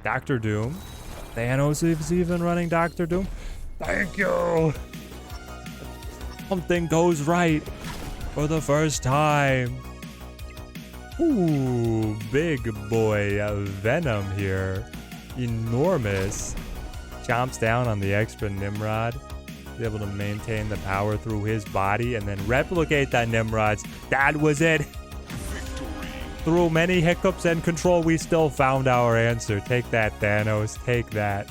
Dr. Doom. Thanos is even running Dr. Doom. Thank you. Something goes right for the first time. Ooh, big boy Venom here. Enormous. Chomps down on the extra Nimrod. He's able to maintain the power through his body and then replicate that Nimrod's. That was it. Through many hiccups and control, we still found our answer. Take that, Thanos. Take that.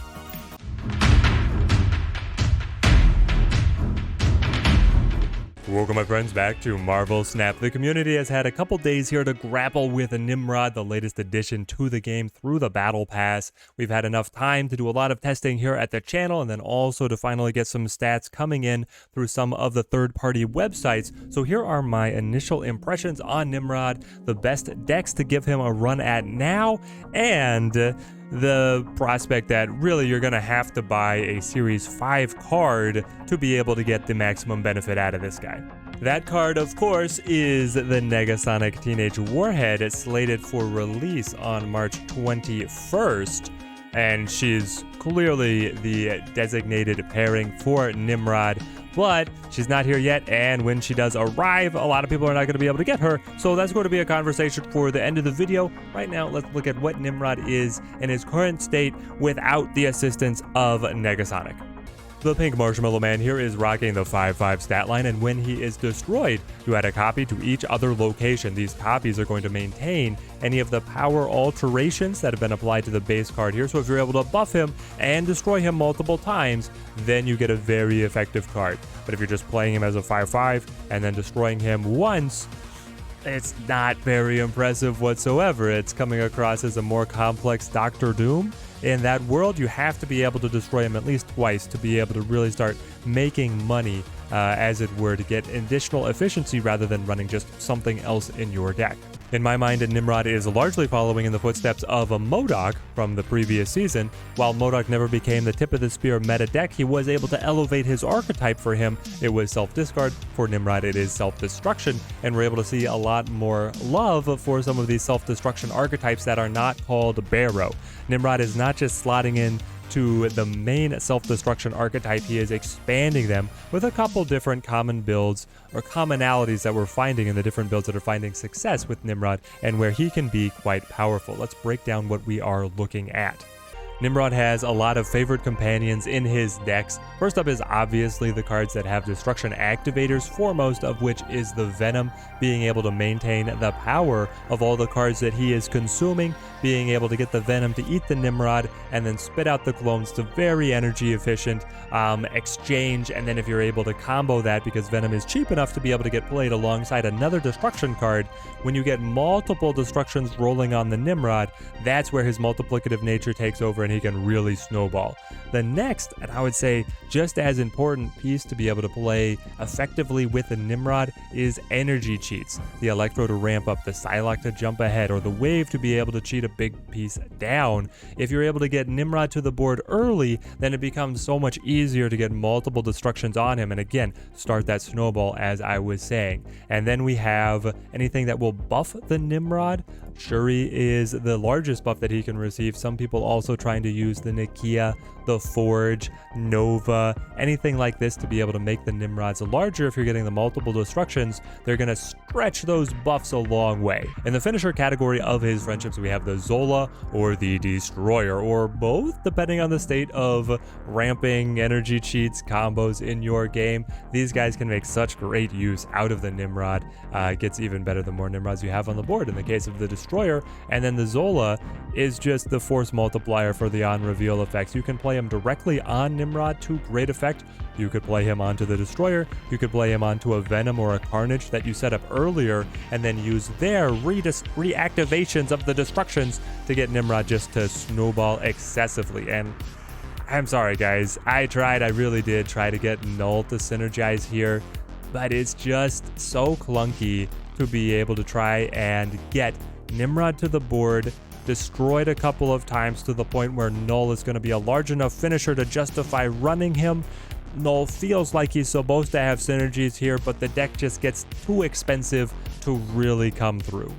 Welcome, my friends, back to Marvel Snap. The community has had a couple days here to grapple with Nimrod, the latest addition to the game through the Battle Pass. We've had enough time to do a lot of testing here at the channel and then also to finally get some stats coming in through some of the third-party websites. So here are my initial impressions on Nimrod, the best decks to give him a run at now, and the prospect that really you're going to have to buy a Series 5 card to be able to get the maximum benefit out of this guy. That card, of course, is the Negasonic Teenage Warhead. It's slated for release on March 21st, and she's clearly the designated pairing for Nimrod. But she's not here yet, and when she does arrive, a lot of people are not going to be able to get her, so that's going to be a conversation for the end of the video. Right now, let's look at what Nimrod is in his current state without the assistance of Negasonic. The pink marshmallow man here is rocking the 5/5 stat line, and when he is destroyed, you add a copy to each other location. These copies are going to maintain any of the power alterations that have been applied to the base card here, so if you're able to buff him and destroy him multiple times, then you get a very effective card. But if you're just playing him as a 5/5 and then destroying him once, it's not very impressive whatsoever. It's coming across as a more complex Dr. Doom. In that world, you have to be able to destroy him at least twice to be able to really start making money, as it were, to get additional efficiency rather than running just something else in your deck. In my mind, Nimrod is largely following in the footsteps of a MODOK from the previous season. While MODOK never became the tip of the spear meta deck, he was able to elevate his archetype. For him, it was self-discard. For Nimrod, it is self-destruction, and we're able to see a lot more love for some of these self-destruction archetypes that are not called Barrow. Nimrod is not just slotting in to the main self-destruction archetype, he is expanding them with a couple different common builds or commonalities that we're finding in the different builds that are finding success with Nimrod and where he can be quite powerful. Let's break down what we are looking at. Nimrod has a lot of favored companions in his decks. First up is obviously the cards that have destruction activators, foremost of which is the Venom, being able to maintain the power of all the cards that he is consuming, being able to get the Venom to eat the Nimrod and then spit out the clones to very energy efficient exchange. And then if you're able to combo that, because Venom is cheap enough to be able to get played alongside another destruction card, when you get multiple destructions rolling on the Nimrod, that's where his multiplicative nature takes over and he can really snowball. The next, and I would say just as important piece to be able to play effectively with the Nimrod, is energy cheats. The Electro to ramp up, the Psylocke to jump ahead, or the Wave to be able to cheat a big piece down. If you're able to get Nimrod to the board early, then it becomes so much easier to get multiple destructions on him, and again, start that snowball as I was saying. And then we have anything that will buff the Nimrod. Shuri is the largest buff that he can receive. Some people also trying to use the Nakia, the Forge, Nova, anything like this to be able to make the Nimrods larger. If you're getting the multiple destructions, they're going to stretch those buffs a long way. In the finisher category of his friendships, we have the Zola or the Destroyer, or both, depending on the state of ramping energy cheats combos in your game. These guys can make such great use out of the Nimrod. It gets even better the more Nimrods you have on the board in the case of the Destroyer. And then the Zola is just the force multiplier for the on-reveal effects. You can play him directly on Nimrod to great effect. You could play him onto the Destroyer. You could play him onto a Venom or a Carnage that you set up earlier and then use their reactivations of the destructions to get Nimrod just to snowball excessively. And I'm sorry, guys. I really did try to get Null to synergize here, but it's just so clunky to be able to try and get Nimrod to the board, destroyed a couple of times to the point where Null is going to be a large enough finisher to justify running him. Null feels like he's supposed to have synergies here, but the deck just gets too expensive to really come through.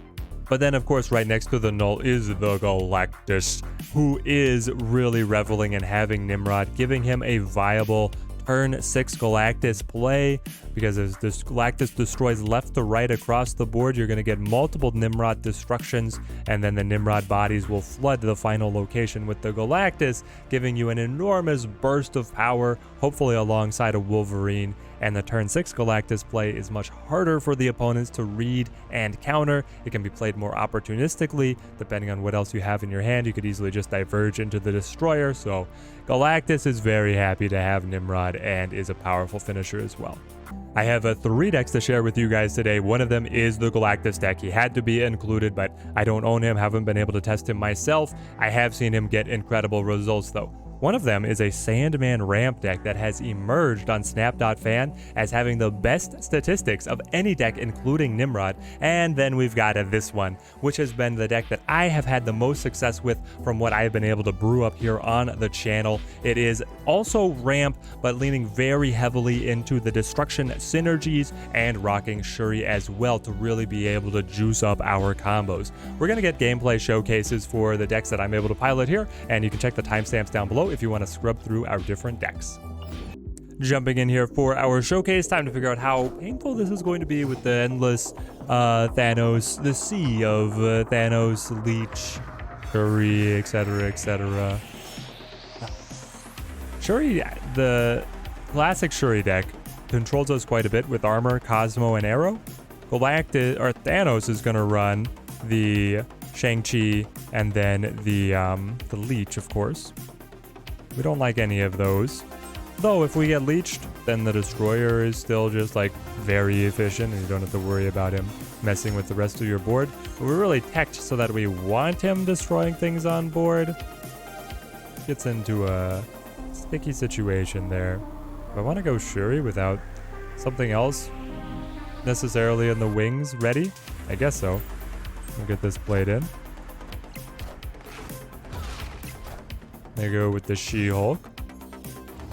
But then, of course, right next to the null is the Galactus, who is really reveling in having Nimrod, giving him a viable turn 6 Galactus play, because as this Galactus destroys left to right across the board, you're going to get multiple Nimrod destructions, and then the Nimrod bodies will flood the final location with the Galactus, giving you an enormous burst of power, hopefully alongside a Wolverine. And the turn 6 Galactus play is much harder for the opponents to read and counter. It can be played more opportunistically, depending on what else you have in your hand. You could easily just diverge into the Destroyer, so Galactus is very happy to have Nimrod and is a powerful finisher as well. I have 3 decks to share with you guys today. One of them is the Galactus deck. He had to be included, but I don't own him, haven't been able to test him myself. I have seen him get incredible results though. One of them is a Sandman ramp deck that has emerged on Snap.fan as having the best statistics of any deck, including Nimrod. And then we've got this one, which has been the deck that I have had the most success with from what I've been able to brew up here on the channel. It is also ramp, but leaning very heavily into the destruction synergies and rocking Shuri as well to really be able to juice up our combos. We're going to get gameplay showcases for the decks that I'm able to pilot here, and you can check the timestamps down below if you want to scrub through our different decks. Jumping in here for our showcase, time to figure out how painful this is going to be with the endless Thanos, the sea of Thanos, Leech, Shuri, etc., etc. Shuri, the classic Shuri deck, controls us quite a bit with armor, Cosmo, and arrow. Galactus, or Thanos, is going to run the Shang-Chi and then the Leech, of course. We don't like any of those. Though if we get leeched, then the Destroyer is still just like very efficient and you don't have to worry about him messing with the rest of your board. But we're really teched so that we want him destroying things on board. Gets into a sticky situation there. I want to go Shuri without something else necessarily in the wings ready. I guess so. We'll get this played in. There you go with the She-Hulk.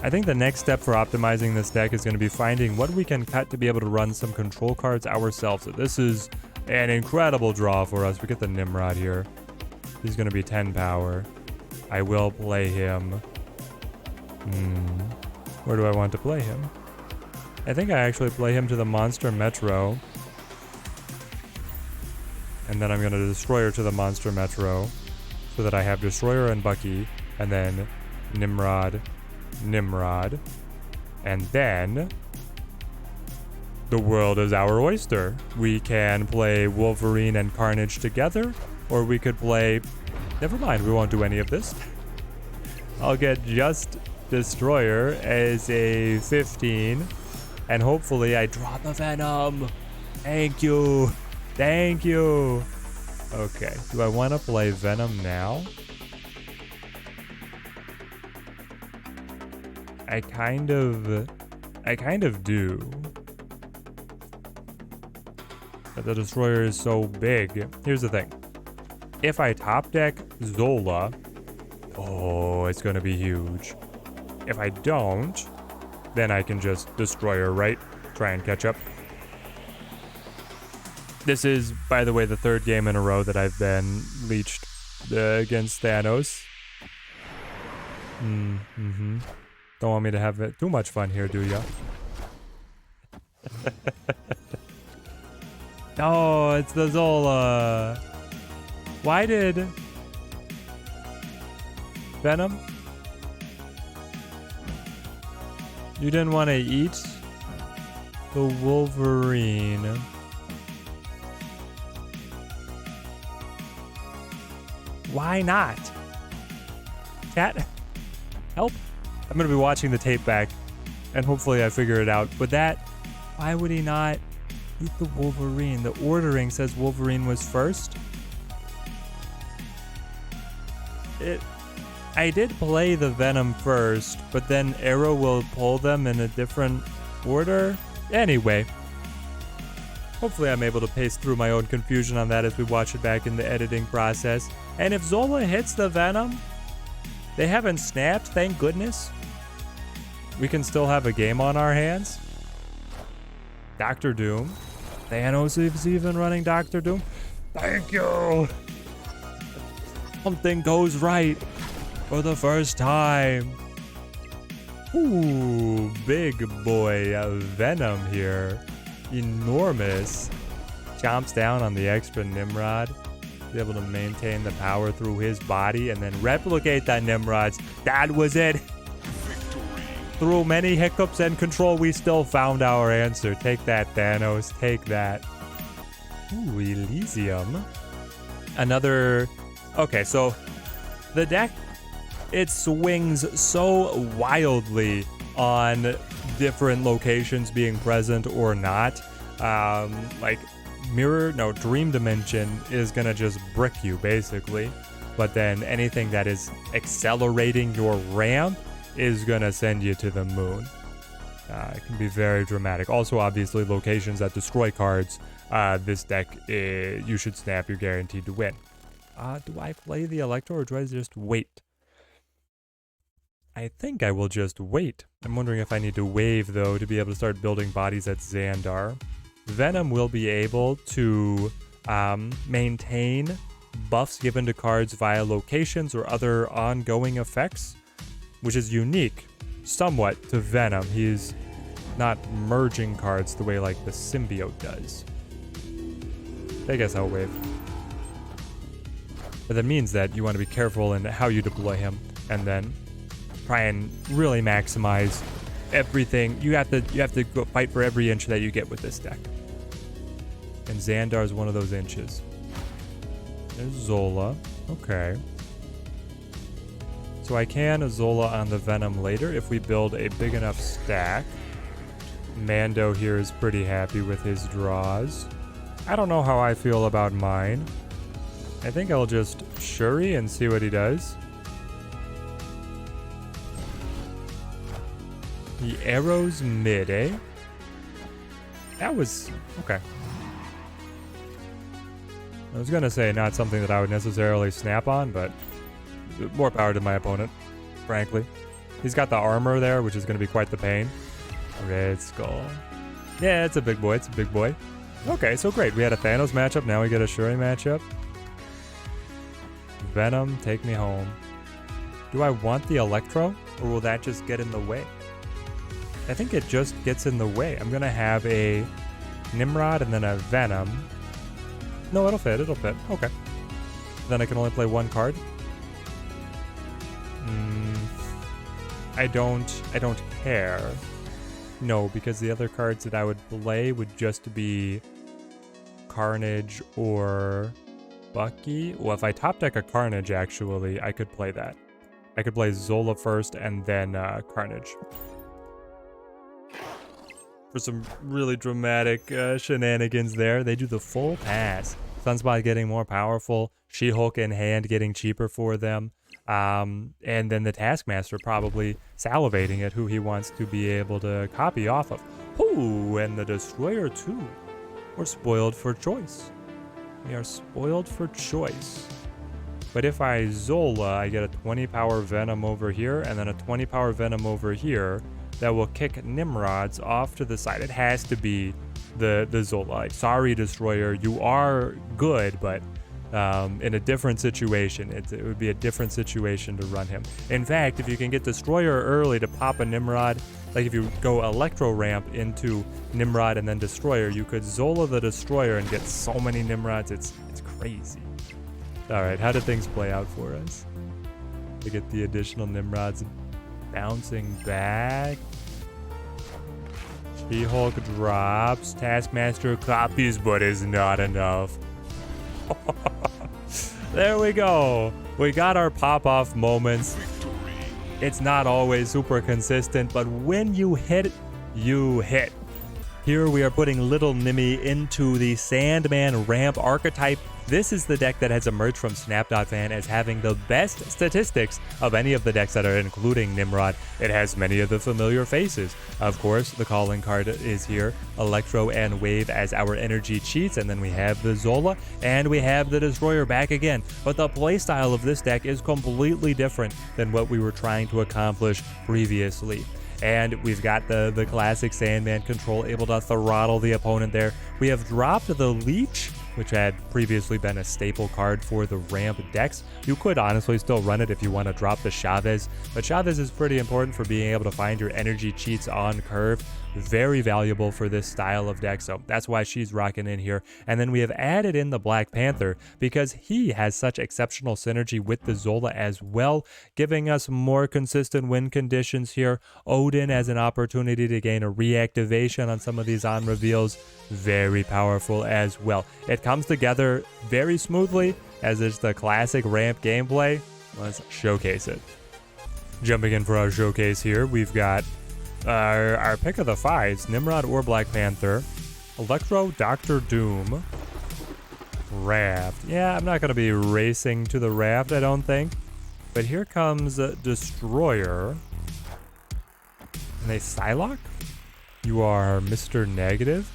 I think the next step for optimizing this deck is going to be finding what we can cut to be able to run some control cards ourselves. So this is an incredible draw for us. We get the Nimrod here. He's going to be 10 power. I will play him. Where do I want to play him? I think I actually play him to the Monster Metro. And then I'm going to Destroyer to the Monster Metro so that I have Destroyer and Bucky. And then Nimrod, and then the world is our oyster. We can play Wolverine and Carnage together, or we could play, never mind, we won't do any of this. I'll get just Destroyer as a 15, and hopefully I draw the Venom. Thank you. Okay, do I want to play Venom now? I kind of do. But the Destroyer is so big. Here's the thing. If I top deck Zola, oh, it's gonna be huge. If I don't, then I can just Destroyer, right? Try and catch up. This is, by the way, the 3rd game in a row that I've been leeched against Thanos. Don't want me to have too much fun here, do ya? Oh, it's the Zola. Why did Venom? You didn't want to eat the Wolverine. Why not? Chat, help. I'm going to be watching the tape back, and hopefully I figure it out. But why would he not eat the Wolverine? The ordering says Wolverine was first. I did play the Venom first, but then Arrow will pull them in a different order. Anyway, hopefully I'm able to pace through my own confusion on that as we watch it back in the editing process. And if Zola hits the Venom, they haven't snapped, thank goodness. We can still have a game on our hands. Dr. Doom. Thanos is even running Dr. Doom. Thank you. Something goes right for the first time. Ooh, big boy Venom here. Enormous. Chomps down on the extra Nimrod. Be able to maintain the power through his body and then replicate that Nimrod's. That was it. Victory. Through many hiccups and control, we still found our answer. Take that, Thanos. Take that. Ooh, Elysium. Another... Okay, so the deck, it swings so wildly on different locations being present or not. Like Dream Dimension is gonna just brick you basically, but then anything that is accelerating your ramp is gonna send you to the moon. It can be very dramatic. Also, obviously, locations that destroy cards. This deck, you should snap. You're guaranteed to win. Do I play the Electro or do I just wait? I think I will just wait. I'm wondering if I need to wave, though, to be able to start building bodies at Xandar. Venom will be able to maintain buffs given to cards via locations or other ongoing effects, which is unique somewhat to Venom. He's not merging cards the way like the symbiote does. I guess I'll wave. But that means that you want to be careful in how you deploy him and then try and really maximize everything. You have to go fight for every inch that you get with this deck. And Xandar is one of those inches. There's Zola. Okay. So I can Zola on the Venom later if we build a big enough stack. Mando here is pretty happy with his draws. I don't know how I feel about mine. I think I'll just Shuri and see what he does. He arrows mid, eh? That was... okay. I was gonna say not something that I would necessarily snap on, but more power to my opponent, frankly. He's got the armor there, which is gonna be quite the pain. Red Skull. Yeah, it's a big boy. It's a big boy. Okay, so great. We had a Thanos matchup. Now we get a Shuri matchup. Venom, take me home. Do I want the Electro, or will that just get in the way? I think it just gets in the way. I'm gonna have a Nimrod and then a Venom. No, it'll fit. It'll fit. Okay. Then I can only play one card. I don't care. No, because the other cards that I would play would just be Carnage or Bucky. Well, if I top deck a Carnage, actually, I could play that. I could play Zola first and then Carnage. For some really dramatic shenanigans there. They do the full pass. Sunspot getting more powerful. She-Hulk in hand getting cheaper for them. And then the Taskmaster probably salivating at who he wants to be able to copy off of. Ooh, and the Destroyer too. We're spoiled for choice. We are spoiled for choice. But if I Zola, I get a 20 power Venom over here and then a 20 power Venom over here that will kick Nimrods off to the side. It has to be the Zola. Like, sorry, Destroyer, you are good, but in a different situation. It would be a different situation to run him. In fact, if you can get Destroyer early to pop a Nimrod, like if you go Electro Ramp into Nimrod and then Destroyer, you could Zola the Destroyer and get so many Nimrods. It's crazy. All right, how did things play out for us? To get the additional Nimrods bouncing back. She-Hulk drops. Taskmaster copies, but is not enough. There we go. We got our pop-off moments. Victory. It's not always super consistent, but when you hit, you hit. Here we are putting Little Nimmy into the Sandman ramp archetype. This is the deck that has emerged from Snap.fan as having the best statistics of any of the decks that are including Nimrod. It has many of the familiar faces. Of course, the calling card is here, Electro and Wave as our energy cheats, and then we have the Zola, and we have the Destroyer back again. But the playstyle of this deck is completely different than what we were trying to accomplish previously. And we've got the classic Sandman control, able to throttle the opponent there. We have dropped the leech, which had previously been a staple card for the ramp decks. You could honestly still run it if you want to drop the Chavez, but Chavez is pretty important for being able to find your energy cheats on curve. Very valuable for this style of deck, so that's why she's rocking in here. And then we have added in the Black Panther because he has such exceptional synergy with the Zola as well, giving us more consistent win conditions here. Odin as an opportunity to gain a reactivation on some of these on reveals, very powerful as well. It comes together very smoothly as it's the classic ramp gameplay. Let's showcase it. Jumping in for our showcase here, we've got our pick of the fives, Nimrod or Black Panther, Electro, Doctor Doom, Raft. Yeah, I'm not going to be racing to the Raft, I don't think. But here comes Destroyer. And a Psylocke? You are Mr. Negative.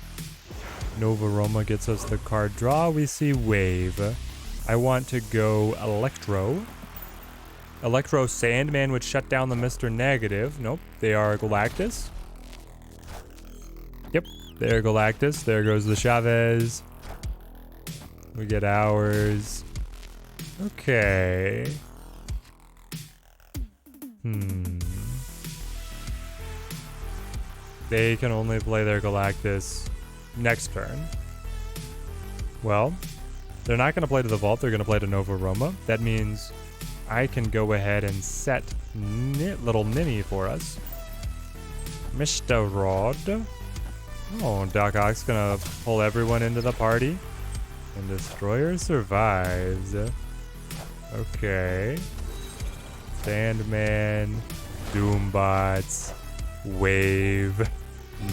Nova Roma gets us the card draw. We see Wave. I want to go Electro. Electro Sandman would shut down the Mr. Negative. Nope, they are Galactus. Yep, they're Galactus. There goes the Chavez. We get ours. Okay. They can only play their Galactus next turn. Well, they're not going to play to the Vault. They're going to play to Nova Roma. That means I can go ahead and set little Nini for us. Mr. Rod. Oh, Doc Ock's gonna pull everyone into the party. And Destroyer survives. Okay. Sandman, Doombots, Wave,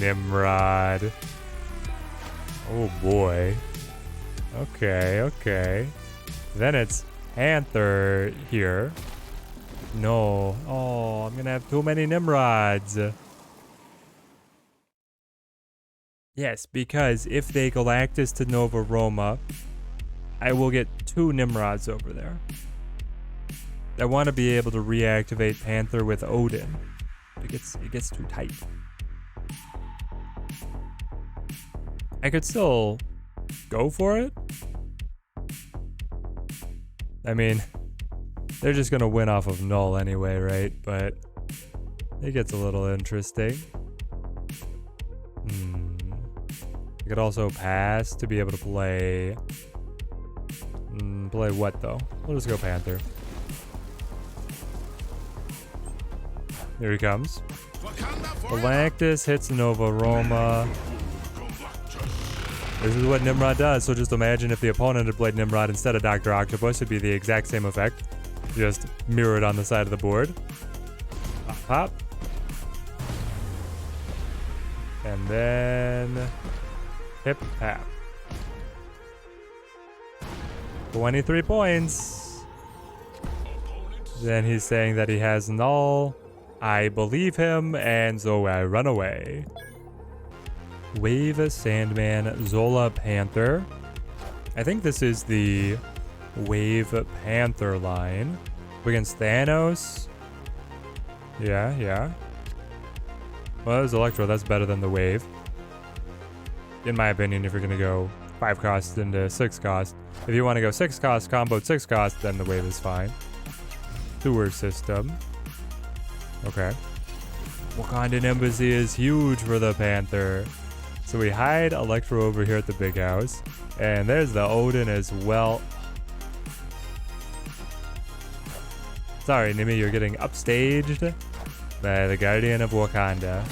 Nimrod. Oh boy. Okay. Then it's Panther here. No. Oh, I'm gonna have too many Nimrods. Yes, because if they Galactus to Nova Roma, I will get 2 Nimrods over there. I want to be able to reactivate Panther with Odin. It gets too tight. I could still go for it. I mean, they're just gonna win off of null anyway, right? But it gets a little interesting. I could also pass to be able to play. Play what though? We'll just go Panther. Here he comes. Galactus hits Nova Roma. This is what Nimrod does, so just imagine if the opponent had played Nimrod instead of Dr. Octopus, it'd be the exact same effect. Just mirrored on the side of the board. Pop. And then hip tap. 23 points. Then he's saying that he has null. I believe him, and so I run away. Wave, Sandman, Zola, Panther. I think this is the Wave Panther line. Against Thanos. Yeah. Well, there's Electro. That's better than the Wave. In my opinion, if you're going to go 5 cost into 6 cost. If you want to go 6 cost, comboed 6 cost, then the Wave is fine. Sewer system. Okay. Wakandan Embassy is huge for the Panther. So we hide Electro over here at the big house. And there's the Odin as well. Sorry, Nimi, you're getting upstaged by the Guardian of Wakanda.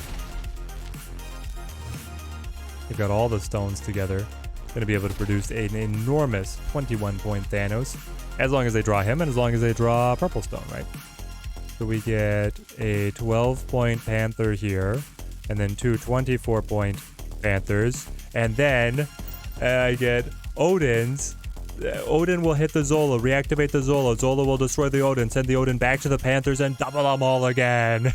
They've got all the stones together. Going to be able to produce an enormous 21-point Thanos. As long as they draw him and as long as they draw Purple Stone, right? So we get a 12-point Panther here. And then 2 24-point Panthers. And then I get Odin's. Odin will hit the Zola, reactivate the Zola. Zola will destroy the Odin, send the Odin back to the Panthers, and double them all again.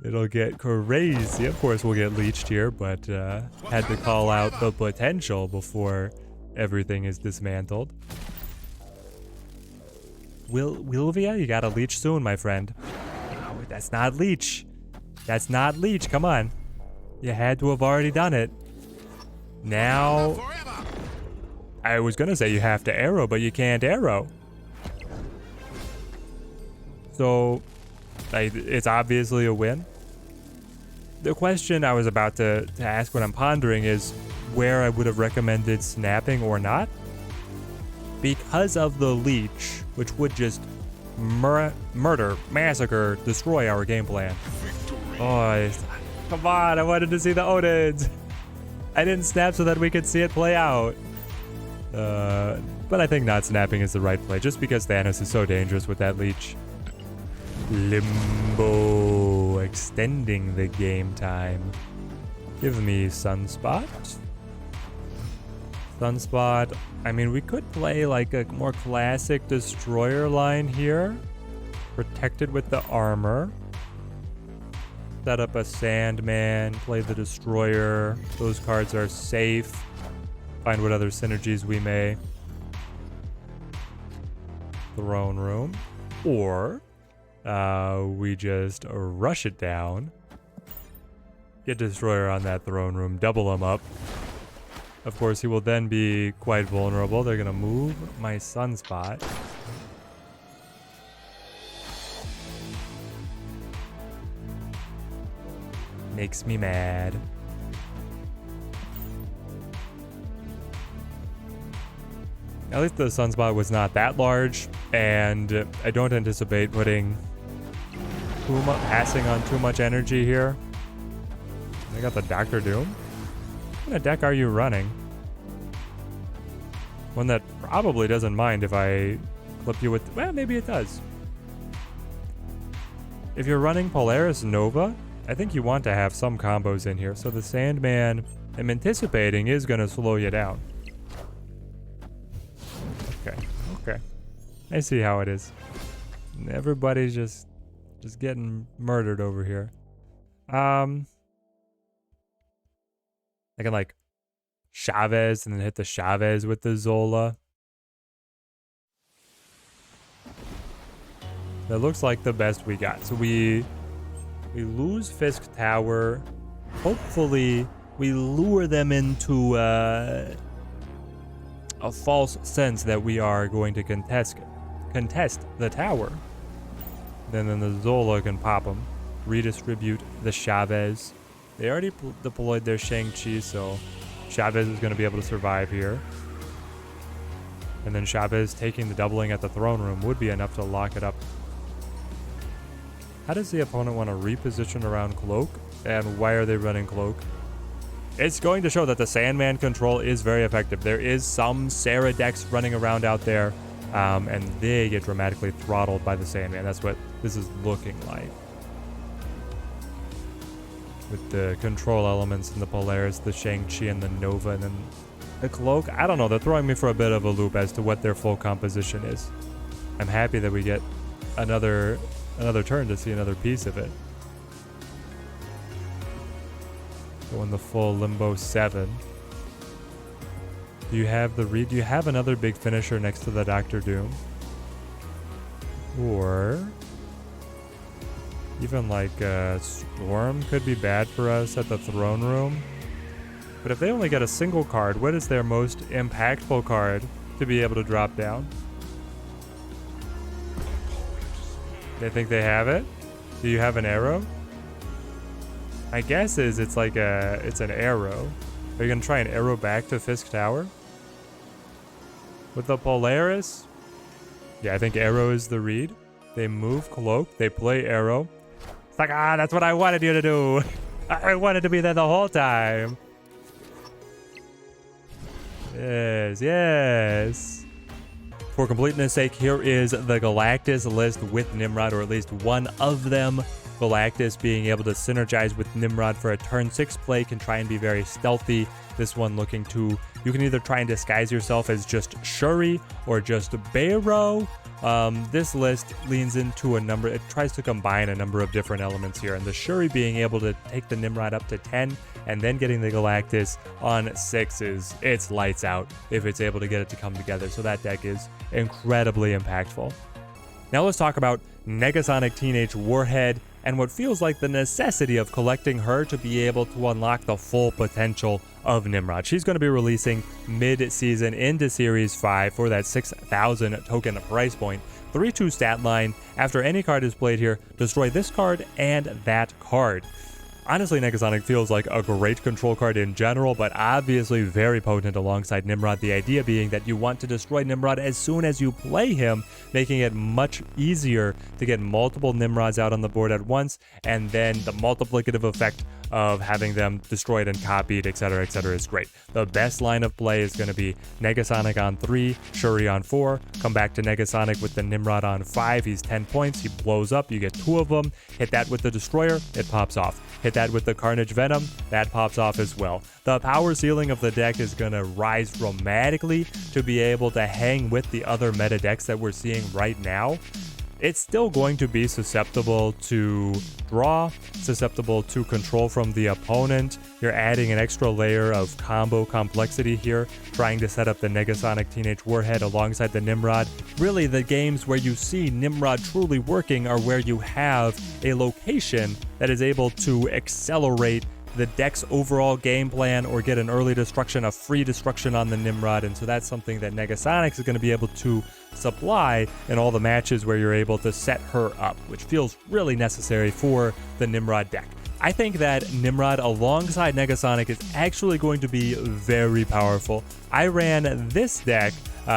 It'll get crazy. Of course, we'll get leeched here, but had to call out the potential before everything is dismantled. Wilvia, you gotta leech soon, my friend. No, that's not leech. That's not leech. Come on. You had to have already done it. Now, I was gonna say you have to arrow, but you can't arrow. So, like, it's obviously a win. The question I was about to ask when I'm pondering is where I would have recommended snapping or not. Because of the leech, which would just murder, massacre, destroy our game plan. Oh, come on, I wanted to see the Odins. I didn't snap so that we could see it play out. But I think not snapping is the right play, just because Thanos is so dangerous with that leech. Limbo, extending the game time. Give me Sunspot. Sunspot, I mean, we could play like a more classic destroyer line here. Protected with the armor. Set up a Sandman, play the destroyer. Those cards are safe. Find what other synergies we may. Throne room. Or we just rush it down. Get destroyer on that throne room, double him up. Of course, he will then be quite vulnerable. They're gonna move my Sunspot. Makes me mad. At least the Sunspot was not that large, and I don't anticipate passing on too much energy here. I got the Dr. Doom. What kind of deck are you running? One that probably doesn't mind if I clip you with... Well, maybe it does. If you're running Polaris Nova, I think you want to have some combos in here. So the Sandman, I'm anticipating, is going to slow you down. Okay. I see how it is. Everybody's just getting murdered over here. I can like Chavez and then hit the Chavez with the Zola. That looks like the best we got. So we lose Fisk Tower. Hopefully we lure them into a false sense that we are going to contest the tower. Then the Zola can pop them. Redistribute the Chavez. They already deployed their Shang-Chi, so Chavez is going to be able to survive here. And then Chavez taking the doubling at the throne room would be enough to lock it up. How does the opponent want to reposition around Cloak? And why are they running Cloak? It's going to show that the Sandman control is very effective. There is some Sarah decks running around out there, and they get dramatically throttled by the Sandman. That's what this is looking like. With the control elements in the Polaris, the Shang-Chi, and the Nova, and then the Cloak. I don't know. They're throwing me for a bit of a loop as to what their full composition is. I'm happy that we get another turn to see another piece of it. Going the full Limbo 7. Do you have the read? Do you have another big finisher next to the Dr. Doom? Or even like Storm could be bad for us at the throne room. But if they only get a single card, what is their most impactful card to be able to drop down? They think they have it? Do you have an arrow? My guess is it's like it's an arrow. Are you gonna try an arrow back to Fisk Tower? With the Polaris? Yeah, I think arrow is the read. They move Cloak, they play arrow. It's like, that's what I wanted you to do. I wanted to be there the whole time. Yes. For completeness sake, here is the Galactus list with Nimrod, or at least one of them. Galactus being able to synergize with Nimrod for a turn 6 play can try and be very stealthy. This one looking to, you can either try and disguise yourself as just Shuri or just Bayro. This list leans into it tries to combine a number of different elements here, and the Shuri being able to take the Nimrod up to 10 and then getting the Galactus on 6 it's lights out if it's able to get it to come together. So that deck is incredibly impactful. Now let's talk about Negasonic Teenage Warhead. and what feels like the necessity of collecting her to be able to unlock the full potential of Nimrod. She's going to be releasing mid-season into Series 5 for that 6,000 token price point. 3-2 stat line. After any card is played here, destroy this card and that card. Honestly, Negasonic feels like a great control card in general, but obviously very potent alongside Nimrod. The idea being that you want to destroy Nimrod as soon as you play him, making it much easier to get multiple Nimrods out on the board at once, and then the multiplicative effect of having them destroyed and copied, etc., is great. The best line of play is going to be Negasonic on 3, Shuri on 4, come back to Negasonic with the Nimrod on 5, he's 10 points, he blows up, you get 2 of them, hit that with the Destroyer, it pops off. Hit that with the Carnage Venom, that pops off as well. The power ceiling of the deck is going to rise dramatically to be able to hang with the other meta decks that we're seeing right now. It's still going to be susceptible to draw, susceptible to control from the opponent. You're adding an extra layer of combo complexity here, trying to set up the Negasonic Teenage Warhead alongside the Nimrod. Really, the games where you see Nimrod truly working are where you have a location that is able to accelerate the deck's overall game plan or get an early destruction, a free destruction on the Nimrod, and so that's something that Negasonic is going to be able to supply in all the matches where you're able to set her up, which feels really necessary for the Nimrod deck. I think that Nimrod alongside Negasonic is actually going to be very powerful. I ran this deck,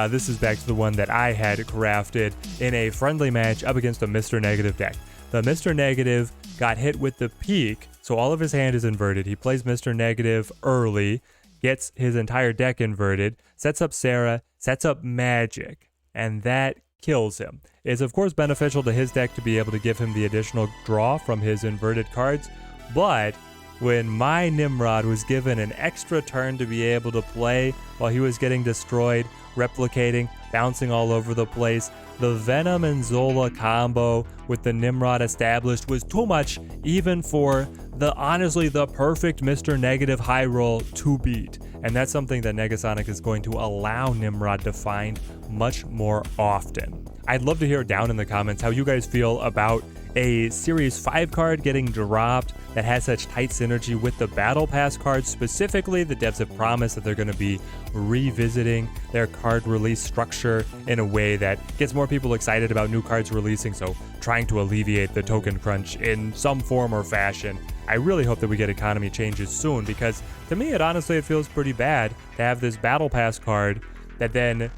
this is back to the one that I had crafted in a friendly match up against a Mr. Negative deck. The Mr. Negative got hit with the peak, so all of his hand is inverted. He plays Mr. Negative early, gets his entire deck inverted, sets up Sarah, sets up Magic, and that kills him. It's of course beneficial to his deck to be able to give him the additional draw from his inverted cards, but when my Nimrod was given an extra turn to be able to play while he was getting destroyed, replicating, bouncing all over the place, the Venom and Zola combo with the Nimrod established was too much even for honestly the perfect Mr. Negative high roll to beat. And that's something that Negasonic is going to allow Nimrod to find much more often. I'd love to hear down in the comments how you guys feel about a Series 5 card getting dropped that has such tight synergy with the Battle Pass cards. Specifically, the devs have promised that they're going to be revisiting their card release structure in a way that gets more people excited about new cards releasing, so trying to alleviate the token crunch in some form or fashion. I really hope that we get economy changes soon, because to me it feels pretty bad to have this Battle Pass card that then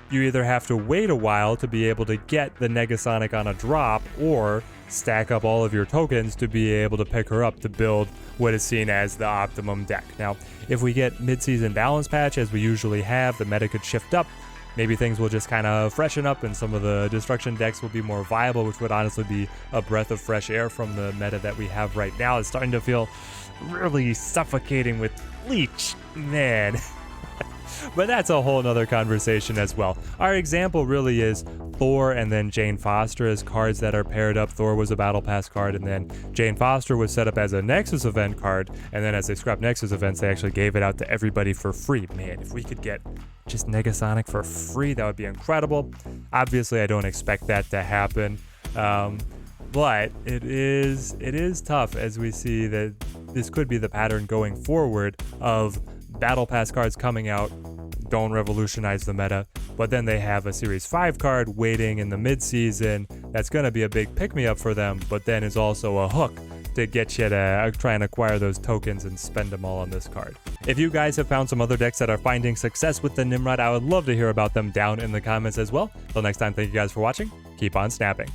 you either have to wait a while to be able to get the Negasonic on a drop, or stack up all of your tokens to be able to pick her up to build what is seen as the optimum deck. Now, if we get mid-season balance patch, as we usually have, the meta could shift up. Maybe things will just kind of freshen up and some of the destruction decks will be more viable, which would honestly be a breath of fresh air from the meta that we have right now. It's starting to feel really suffocating with leech, man. But that's a whole nother conversation as well. Our example really is Thor and then Jane Foster as cards that are paired up. Thor was a Battle Pass card, and then Jane Foster was set up as a Nexus event card, and then as they scrapped Nexus events, they actually gave it out to everybody for free. Man, if we could get just Negasonic for free, that would be incredible. Obviously, I don't expect that to happen, but it is tough as we see that this could be the pattern going forward of Battle Pass cards coming out, don't revolutionize the meta, but then they have a Series 5 card waiting in the mid-season that's going to be a big pick-me-up for them, but then is also a hook to get you to try and acquire those tokens and spend them all on this card. If you guys have found some other decks that are finding success with the Nimrod, I would love to hear about them down in the comments as well. Till next time, thank you guys for watching. Keep on snapping.